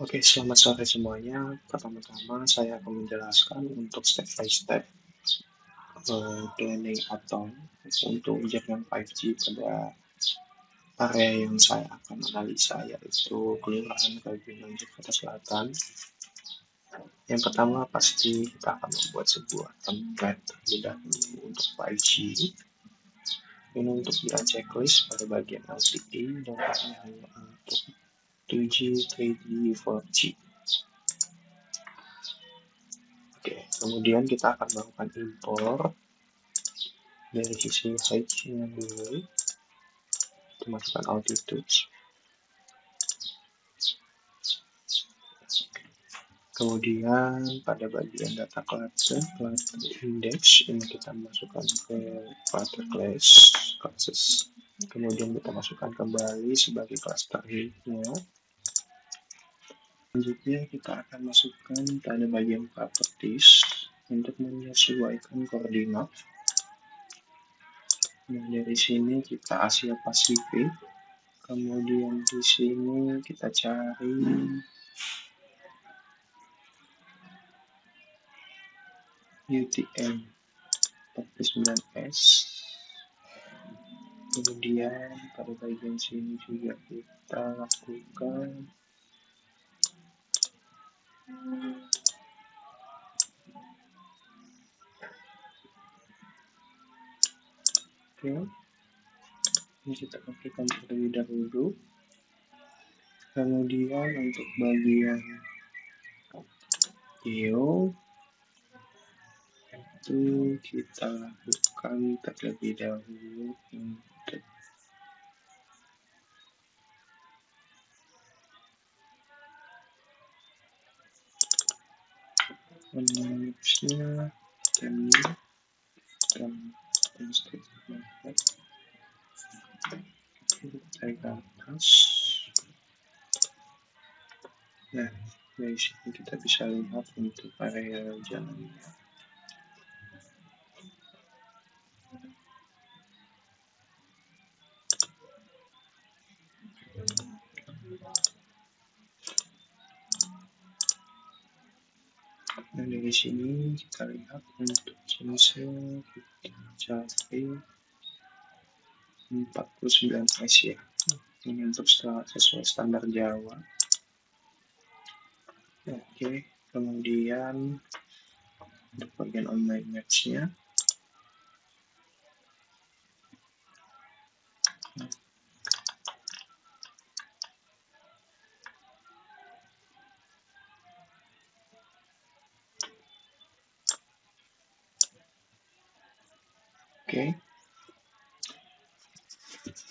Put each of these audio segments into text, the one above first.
Oke, selamat sore semuanya. Pertama-tama saya akan menjelaskan untuk step by step planning atau untuk jaringan 5G pada area yang saya akan analisa, yaitu Kelurahan Ragunan, Jakarta Selatan. Yang pertama pasti kita akan membuat sebuah template terlebih dahulu untuk 5G. Ini untuk bila checklist pada bagian LTE dan hanya untuk 2G, 3G, 4G. Oke, kemudian kita akan melakukan impor dari sisi height-nya dulu, masukkan altitude. Kemudian pada bagian data cluster index, ini kita masukkan ke cluster classes. Kemudian kita masukkan kembali sebagai cluster head-nya. Selanjutnya kita akan masukkan pada bagian properties untuk menyesuaikan koordinat. Nah, dari sini kita Asia Pasifik. Kemudian di sini kita cari UTM 49S. Kemudian pada bagian sini juga kita lakukan ini kita pastikan terlebih dahulu. Kemudian untuk bagian geo itu kita lakukan terlebih dahulu untuk mapsnya dan tarik ke atas. Nah, dari sini kita bisa lihat untuk area jalannya. Nah, dari sini kita lihat untuk jenisnya kita cari 49S ya. Ini untuk sesuai standar Jawa. Oke, kemudian untuk bagian online match-nya. Oke.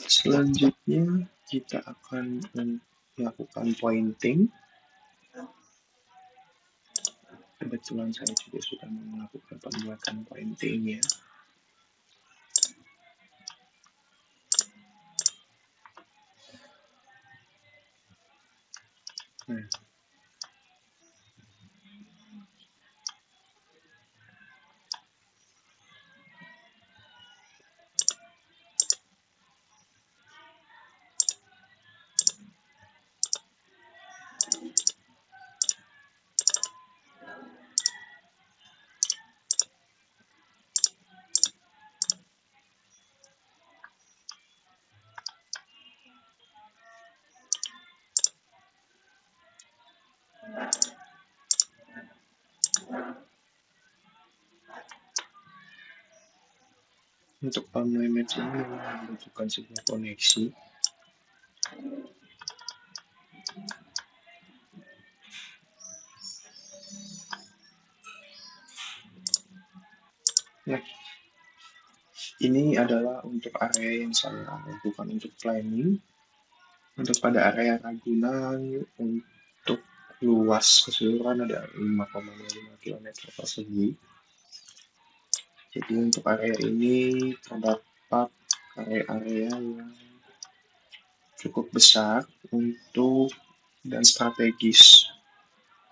Selanjutnya kita akan melakukan pointing. Kebetulan saya juga sudah melakukan pembuatan pointing ya. Nah, untuk online match ini membutuhkan sebuah koneksi. Nah, ini adalah untuk area yang saya lakukan untuk planning. Untuk pada area Ragunan, untuk luas keseluruhan ada 5,5 km persegi. Jadi untuk area ini terdapat area-area yang cukup besar untuk dan strategis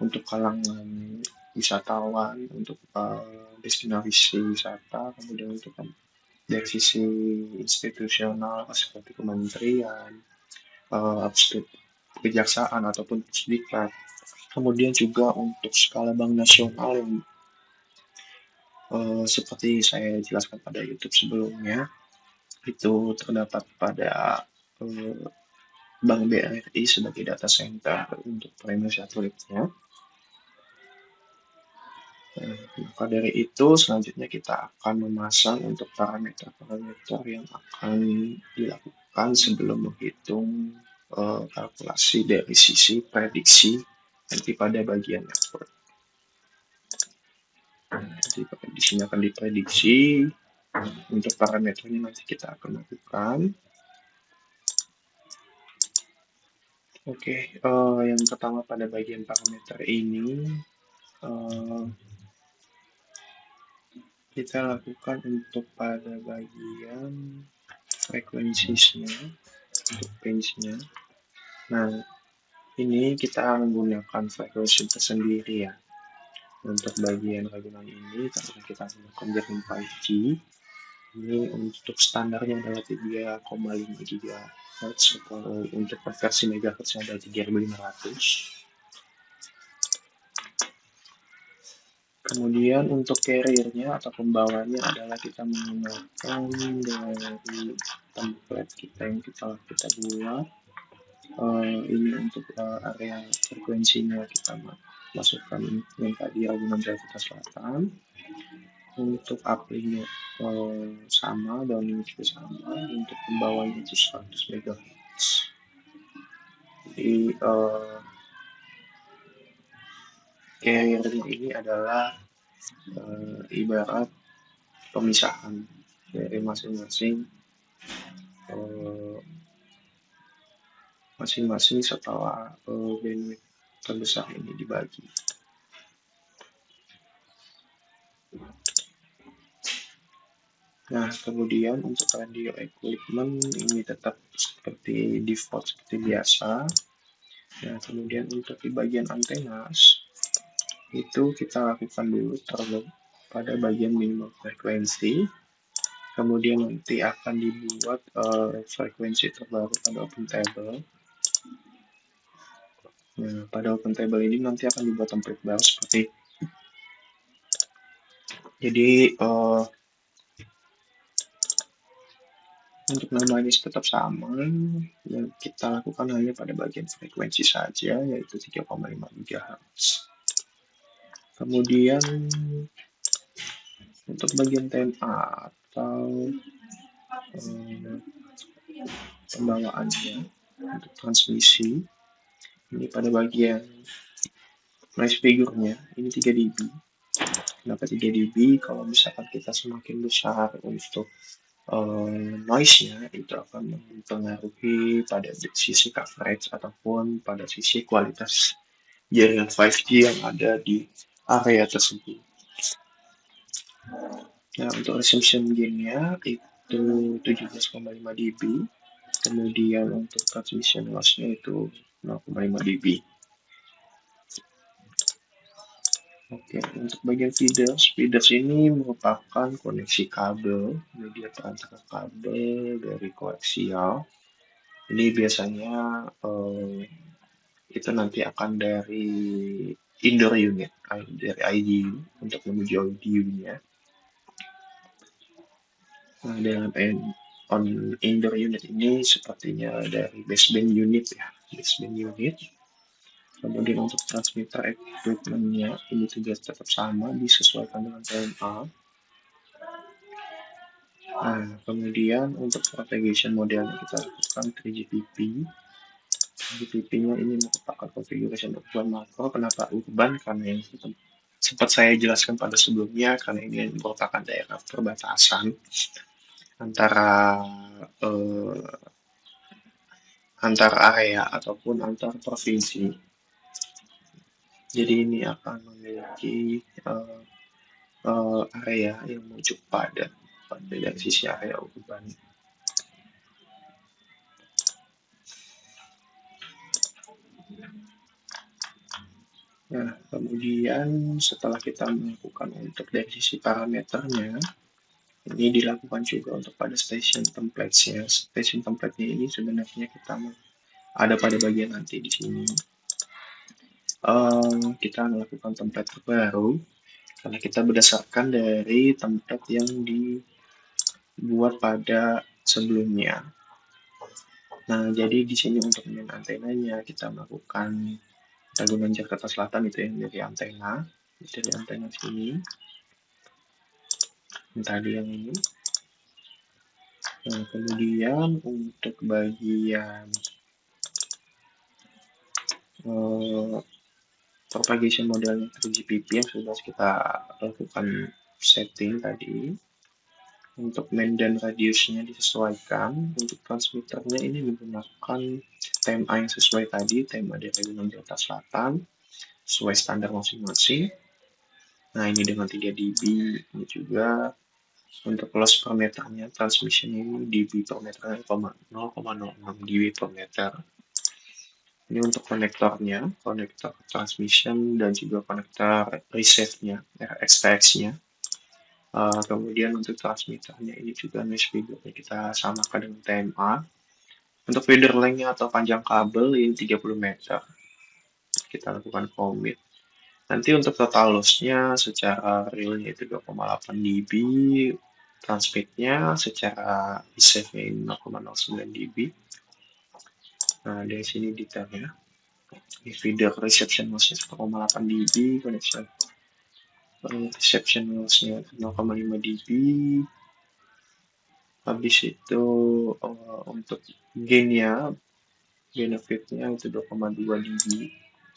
untuk kalangan wisatawan, untuk destinasi wisata, kemudian untuk dari sisi institusional seperti kementerian, kejaksaan ataupun pusdiklat. Kemudian juga untuk skala bank nasional yang seperti saya jelaskan pada YouTube sebelumnya, itu terdapat pada Bank BRI sebagai data center untuk premi satelitnya. Maka dari itu selanjutnya kita akan memasang untuk parameter-parameter yang akan dilakukan sebelum menghitung kalkulasi dari sisi prediksi nanti pada bagian network. Jadi di sini akan diprediksi untuk parameternya nanti kita akan lakukan. Oke, yang pertama pada bagian parameter ini kita lakukan untuk pada bagian frekuensinya untuk range-nya. Nah, ini kita menggunakan frekuensi tersendiri ya untuk bagian ragunan ini karena kita menggunakan jaringan 5G. Ini untuk standarnya adalah 3,5 GHz atau untuk versi megahertz ada 3500. Kemudian untuk carrier-nya atau pembawanya adalah kita menggunakan dari template kita yang kita buat. Ini untuk area frekuensinya kita masukkan yang tadi Ragunan Jakarta Selatan. Untuk uplink-nya sama, downlink juga sama. Untuk pembawanya itu 100 MHz. Jadi carrier ini adalah ibarat pemisahan dari masing-masing setelah bandwidth terbesar ini dibagi. Nah, kemudian untuk radio equipment ini tetap seperti default seperti biasa. Nah, kemudian untuk di bagian antenas itu kita lakukan dulu pada bagian minimum frekuensi. Kemudian nanti akan dibuat frekuensi terbaru pada open table. Nah, pada open table ini nanti akan dibuat template baru seperti jadi untuk namanya tetap sama, yang kita lakukan hanya pada bagian frekuensi saja, yaitu 3,5 GHz. Kemudian untuk bagian TMA atau pembawaannya untuk transmisi, ini pada bagian noise figure-nya, ini 3 dB. Kenapa 3 dB? Kalau misalkan kita semakin besar untuk noise-nya itu akan mempengaruhi pada sisi coverage ataupun pada sisi kualitas jaringan 5G yang ada di area tersebut. Nah, untuk reception gain-nya itu 17,5 dB. Kemudian untuk transmission loss-nya itu 0,5 dB. Oke, untuk bagian feeders ini merupakan koneksi kabel, media perantara kabel dari koaksial. Ini biasanya itu nanti akan dari indoor unit, dari IDU untuk menuju IDU-nya. Nah, dengan on indoor unit ini sepertinya dari baseband unit ya, baseband unit. Kemudian untuk transmitter equipment-nya ini juga tetap sama, disesuaikan dengan TMA. Nah, kemudian untuk propagation modelnya kita lakukan 3GPP. 3GPP-nya ini merupakan configuration urban makro. Kenapa urban? Karena yang sempat saya jelaskan pada sebelumnya, karena ini merupakan daerah perbatasan antara antar area ataupun antar provinsi. Jadi ini akan memiliki area yang menuju padat dari sisi area urban. Nah, kemudian setelah kita melakukan untuk dari sisi parameternya, ini dilakukan juga untuk pada station template-nya. Station template-nya ini sebenarnya kita ada pada bagian nanti di sini. Kita melakukan template terbaru karena kita berdasarkan dari template yang dibuat pada sebelumnya. Nah, jadi di sini untuk main antenanya kita melakukan Ragunan Jakarta Selatan itu yang dari antena sini, yang tadi yang ini. Nah, kemudian untuk bagian propagation modelnya 3GPP yang sudah kita lakukan setting tadi. Untuk main dan radiusnya disesuaikan. Untuk transmitternya ini menggunakan TMA yang sesuai tadi, TMA dari Ragunan Jakarta Selatan, sesuai standar masing-masing. Nah, ini dengan 3 dB. Ini juga untuk loss per meternya, transmission ini dB per meter 0,06 dB per meter. Ini untuk konektornya, konektor transmission dan juga konektor receive-nya, XTX-nya. Kemudian untuk transmitternya ini juga noise figure-nya kita samakan dengan TMA. Untuk feeder length-nya atau panjang kabel ini 30 meter. Kita lakukan commit. Nanti untuk total loss-nya secara real-nya itu 2,8 dB, transmit-nya secara receive-nya 0,09 dB. Nah, dari sini detailnya. Di feeder reception loss-nya 1,8 dB, connection reception loss-nya 0,5 dB. Habis itu untuk gain-nya, benefit-nya itu 2,2 dB.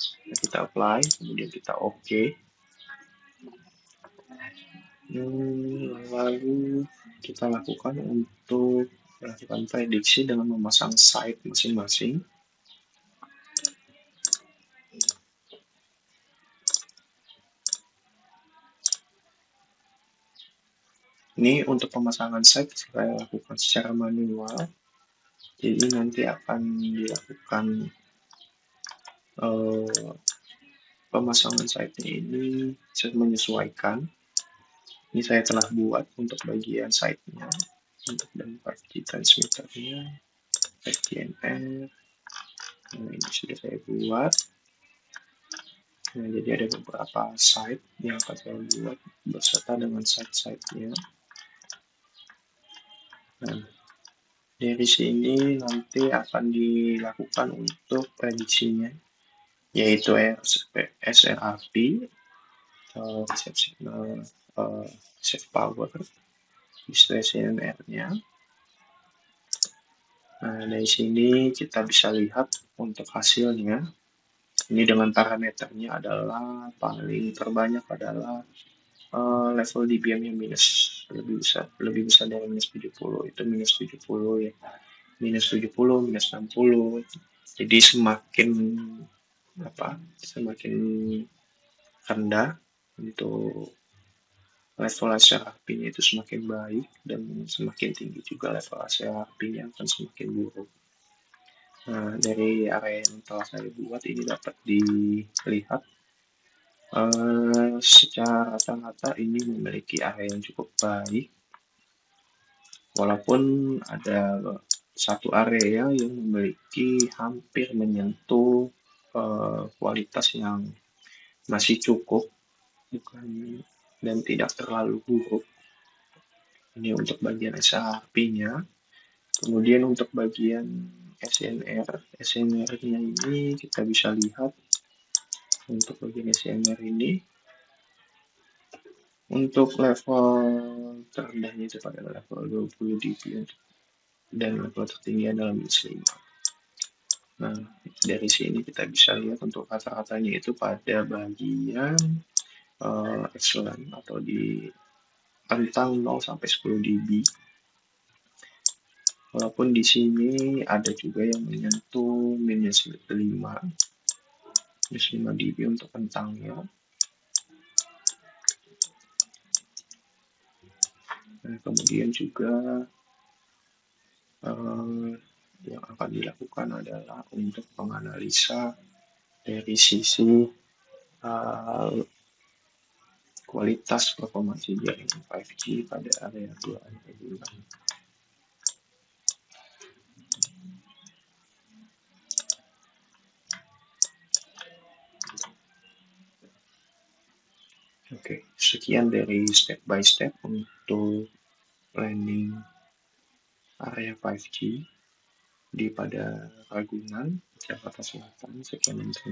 Nah, kita apply, kemudian kita OK. Lalu kita lakukan untuk melakukan prediksi dengan memasang site masing-masing. Ini untuk pemasangan site saya lakukan secara manual. Jadi nanti akan dilakukan pemasangan site-nya ini menyesuaikan. Ini saya telah buat untuk bagian site-nya, untuk dampak di transmitternya, FTNR. Nah, ini sudah saya buat. Nah, jadi ada beberapa site yang akan saya buat beserta dengan site-site-nya. Nah, dari sini nanti akan dilakukan untuk prediksinya, yaitu SRRP, Receive Signal Save Power, display CMR-nya. Nah, dari sini kita bisa lihat untuk hasilnya. Ini dengan parameternya adalah paling terbanyak adalah level dBm yang lebih besar dari minus 70, itu minus 70 ya, minus 70, minus 60. Jadi semakin rendah untuk level HRP-nya itu semakin baik, dan semakin tinggi juga level HRP-nya akan semakin buruk. Nah, dari area yang telah saya buat ini dapat dilihat secara rata-rata ini memiliki area yang cukup baik, walaupun ada satu area yang memiliki hampir menyentuh kualitas yang masih cukup, bukan dan tidak terlalu buruk. Ini untuk bagian SRP-nya. Kemudian untuk bagian SNR-nya ini kita bisa lihat untuk bagian SNR ini, untuk level terendahnya itu pada level 20 dB dan level tertinggi adalah minus 5. Nah, dari sini kita bisa lihat untuk rata-ratanya itu pada bagian excellent atau di rentang 0 sampai 10 dB. Walaupun di sini ada juga yang menyentuh minus 5 dB untuk rentangnya. Nah, kemudian juga yang akan dilakukan adalah untuk menganalisa dari sisi kualitas performansi jaringan 5G pada area 2 bulan. Oke, sekian dari step by step untuk planning area 5G pada Ragunan, Jakarta Selatan. Sekian dan terima